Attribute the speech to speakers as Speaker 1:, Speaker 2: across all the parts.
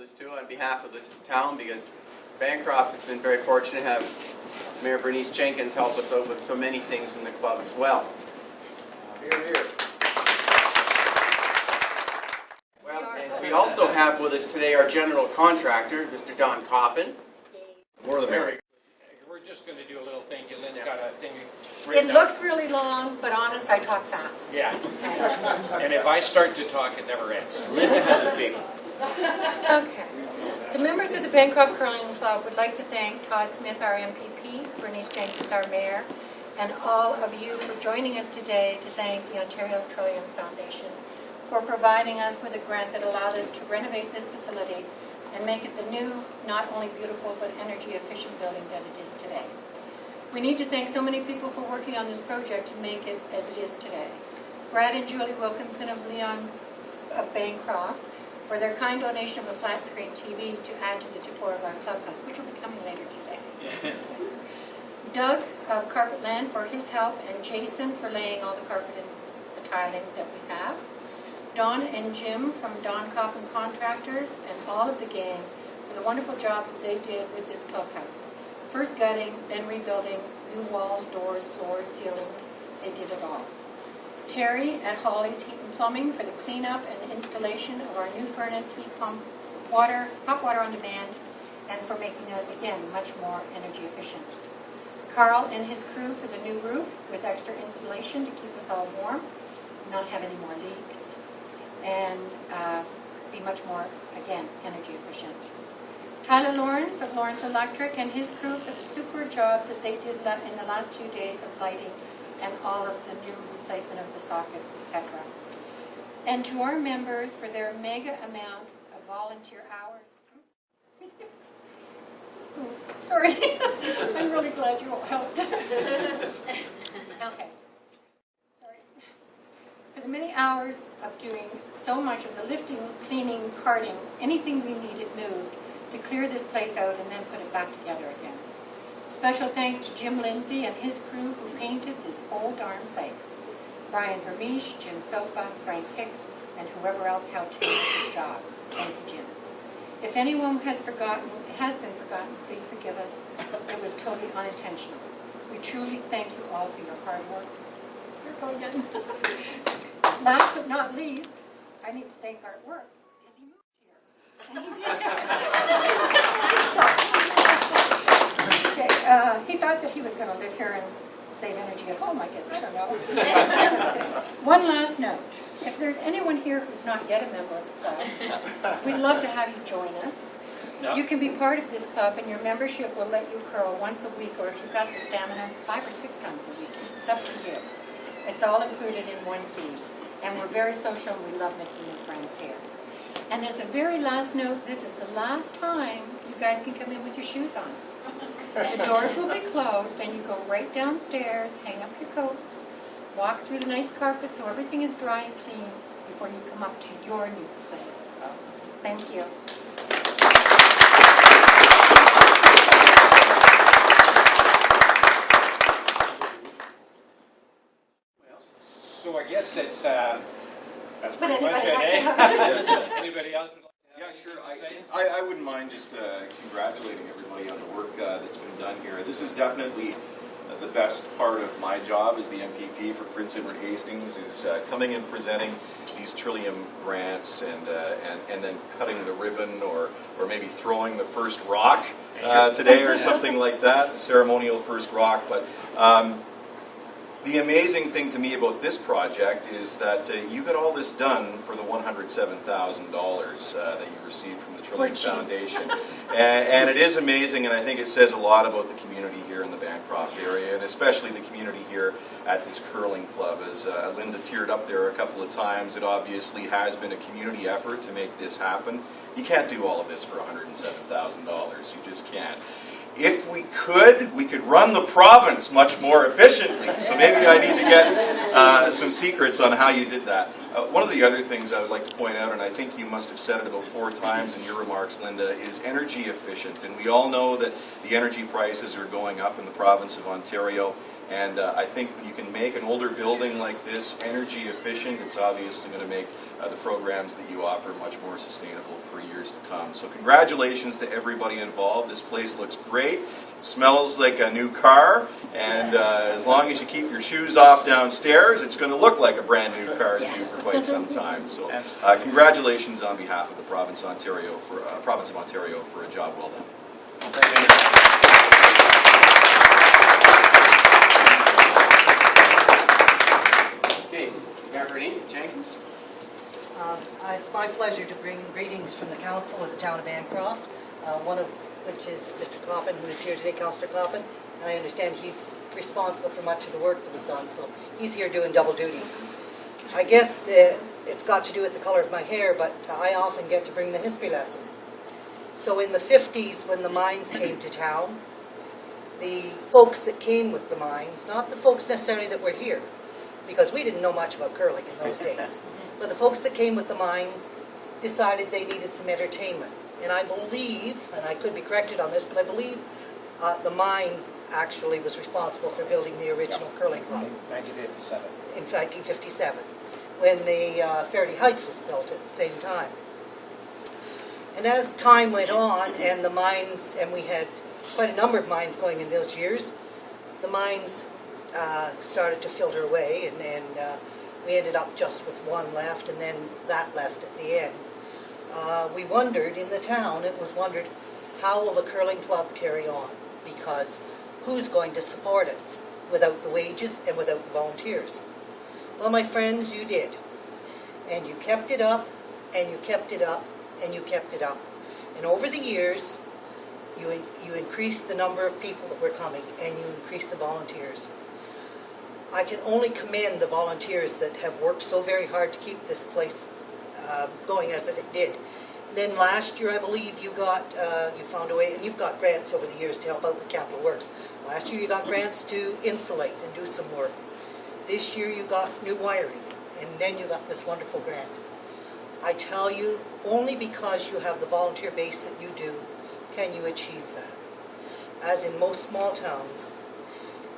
Speaker 1: this too on behalf of this town, because Bancroft has been very fortunate to have Mayor Bernice Jenkins help us out with so many things in the club as well. Here, here. Well, and we also have with us today our general contractor, Mr. Don Coppin.
Speaker 2: More the merrier.
Speaker 3: We're just going to do a little thing. Lynn's got a thing.
Speaker 4: It looks really long, but honest, I talk fast.
Speaker 3: Yeah. And if I start to talk, it never ends.
Speaker 1: Linda has the paper.
Speaker 4: Okay. The members of the Bancroft Curling Club would like to thank Todd Smith, our MPP, Bernice Jenkins, our mayor, and all of you for joining us today to thank the Ontario Trillium Foundation for providing us with a grant that allowed us to renovate this facility and make it the new, not only beautiful, but energy efficient building that it is today. We need to thank so many people for working on this project to make it as it is today. Brad and Julie Wilkinson of Bancroft for their kind donation of a flat screen TV to add to the decor of our clubhouse, which will be coming later today. Doug of Carpetland for his help, and Jason for laying all the carpet and the tiling that we have. Don and Jim from Don Coppin Contractors and all of the gang for the wonderful job that they did with this clubhouse. First gutting, then rebuilding, new walls, doors, floors, ceilings. They did it all. Terry at Hawley's Heat and Plumbing for the cleanup and installation of our new furnace, heat pump, hot water on demand, and for making us, again, much more energy efficient. Carl and his crew for the new roof with extra insulation to keep us all warm, not have any more leaks, and be much more, again, energy efficient. Tyler Lawrence of Lawrence Electric and his crew for the super job that they did in the last few days of lighting and all of the new replacement of the sockets, etc. And to our members for their mega amount of volunteer hours. Sorry, I'm really glad you all helped. Okay. Sorry. For the many hours of doing so much of the lifting, cleaning, carting, anything we needed moved to clear this place out and then put it back together again. Special thanks to Jim Lindsay and his crew who painted this whole darn place. Brian Vermeesh, Jim Sofa, Frank Hicks, and whoever else helped him with his job. Thank you, Jim. If anyone has been forgotten, please forgive us. It was totally unintentional. We truly thank you all for your hard work. You're going again. Last but not least, I need to thank Art Work, because he moved here. And he did. Okay, he thought that he was going to live here and save energy at home, I guess. I don't know. Okay. One last note. If there's anyone here who's not yet a member of the club, we'd love to have you join us. No. You can be part of this club, and your membership will let you curl once a week, or if you've got the stamina, 5 or 6 times a week. It's up to you. It's all included in one fee. And we're very social, and we love making new friends here. And as a very last note, this is the last time you guys can come in with your shoes on. The doors will be closed, and you go right downstairs, hang up your coats, walk through the nice carpet so everything is dry and clean before you come up to your new facility. Thank you.
Speaker 3: So I guess it's that's
Speaker 4: Would
Speaker 3: pretty much
Speaker 4: anybody
Speaker 3: it,
Speaker 4: like to
Speaker 3: eh?
Speaker 4: have
Speaker 3: Anybody else would like to
Speaker 2: Yeah,
Speaker 3: have
Speaker 2: sure.
Speaker 3: anything to say?
Speaker 2: I wouldn't mind just congratulating everybody on the work that's been done here. This is definitely the best part of my job as the MPP for Prince Edward Hastings, is coming and presenting these Trillium grants and then cutting the ribbon or maybe throwing the first rock today or something like that, the ceremonial first rock. But the amazing thing to me about this project is that you got all this done for the $107,000 that you received from the Trillium Foundation. And it is amazing, and I think it says a lot about the community here in the Bancroft area, and especially the community here at this curling club. As Linda teared up there a couple of times, it obviously has been a community effort to make this happen. You can't do all of this for $107,000. You just can't. If we could run the province much more efficiently. So maybe I need to get some secrets on how you did that. One of the other things I would like to point out, and I think you must have said it about 4 times in your remarks, Linda, is energy efficient. And we all know that the energy prices are going up in the province of Ontario. And I think you can make an older building like this energy efficient. It's obviously going to make the programs that you offer much more sustainable for years to come. So congratulations to everybody involved. This place looks great. It smells like a new car. And as long as you keep your shoes off downstairs, it's going to look like a brand new car to you for quite some time. So congratulations on behalf of the Province of Ontario for a job well done.
Speaker 1: Okay, Mayor Bernie Jenkins.
Speaker 5: It's my pleasure to bring greetings from the Council of the Town of Bancroft, one of which is Mr. Coppin, who is here today, Councillor Coppin, and I understand he's responsible for much of the work that was done, so he's here doing double duty. I guess it's got to do with the color of my hair, but I often get to bring the history lesson. So in the 50s, when the mines came to town, the folks that came with the mines, not the folks necessarily that were here, because we didn't know much about curling in those days, but the folks that came with the mines decided they needed some entertainment. And I believe, and I could be corrected on this, but I believe the mine actually was responsible for building the original curling club.
Speaker 3: 1957.
Speaker 5: In 1957, when the Fairley Heights was built at the same time. And as time went on, and the mines, and we had quite a number of mines going in those years, the mines started to filter away, and we ended up just with one left, and then that left at the end. We wondered in the town, it was wondered, how will the curling club carry on? Because who's going to support it without the wages and without the volunteers? Well, my friends, you did. And you kept it up, and you kept it up, and you kept it up. And over the years, you increased the number of people that were coming, and you increased the volunteers. I can only commend the volunteers that have worked so very hard to keep this place going as it did. Then last year, I believe you found a way, and you've got grants over the years to help out with capital works. Last year you got grants to insulate and do some work. This year you got new wiring, and then you got this wonderful grant. I tell you, only because you have the volunteer base that you do, can you achieve that. As in most small towns,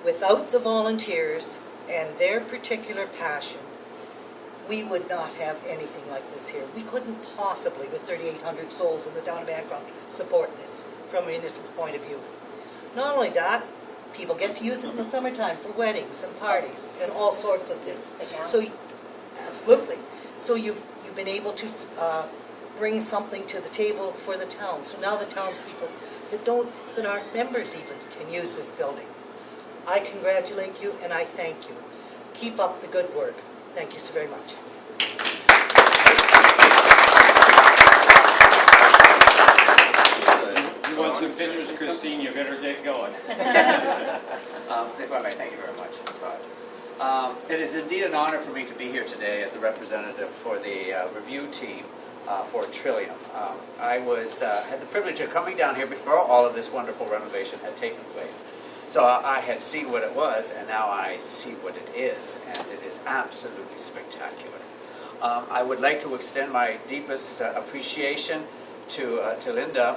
Speaker 5: without the volunteers and their particular passion, we would not have anything like this here. We couldn't possibly, with 3,800 souls in the town of Bancroft, support this from a municipal point of view. Not only that, people get to use it in the summertime for weddings and parties and all sorts of things. So, absolutely. So you've been able to bring something to the table for the town. So now the townspeople that aren't members even can use this building. I congratulate you and I thank you. Keep up the good work. Thank you so very much.
Speaker 3: You want some pictures, Christine? You better get going.
Speaker 6: If I may, thank you very much, Todd. It is indeed an honor for me to be here today as the representative for the review team for Trillium. I had the privilege of coming down here before all of this wonderful renovation had taken place. So I had seen what it was, and now I see what it is, and it is absolutely spectacular. I would like to extend my deepest appreciation to Linda,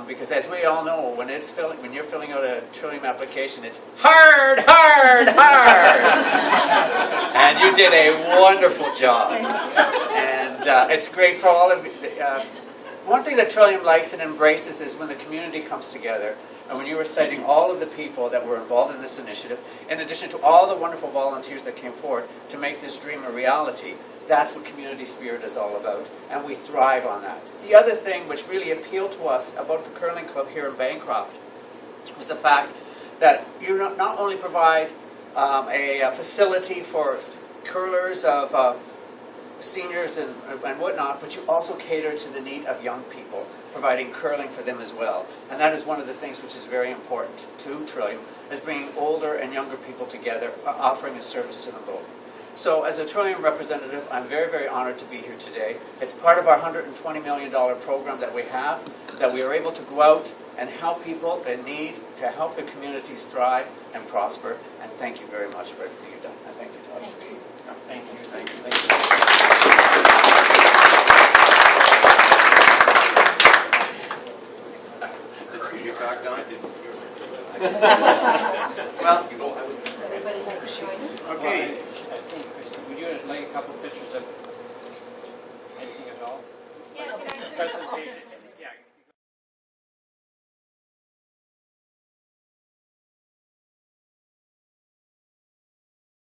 Speaker 6: because as we all know, when you're filling out a Trillium application, it's hard, hard, hard, and you did a wonderful job, and it's great for all of you. One thing that Trillium likes and embraces is when the community comes together. And when you were citing all of the people that were involved in this initiative, in addition to all the wonderful volunteers that came forward to make this dream a reality, that's what community spirit is all about, and we thrive on that. The other thing which really appealed to us about the curling club here in Bancroft was the fact that you not only provide a facility for curlers of seniors and whatnot, but you also cater to the need of young people, providing curling for them as well. And that is one of the things which is very important to Trillium, is bringing older and younger people together, offering a service to them both. So as a Trillium representative, I'm very, very honored to be here today. It's part of our $120 million program that we have, that we are able to go out and help people in need, to help the communities thrive and prosper. And thank you very much for everything you've done. And thank you, Todd.
Speaker 4: Thank you.
Speaker 3: Thank you, thank you, thank you.
Speaker 1: Did you get back on?
Speaker 6: Well,
Speaker 4: join us.
Speaker 1: Okay.
Speaker 3: I think, Christie, would you like a couple pictures of anything at all?
Speaker 4: Yeah, can I-
Speaker 3: Presentation.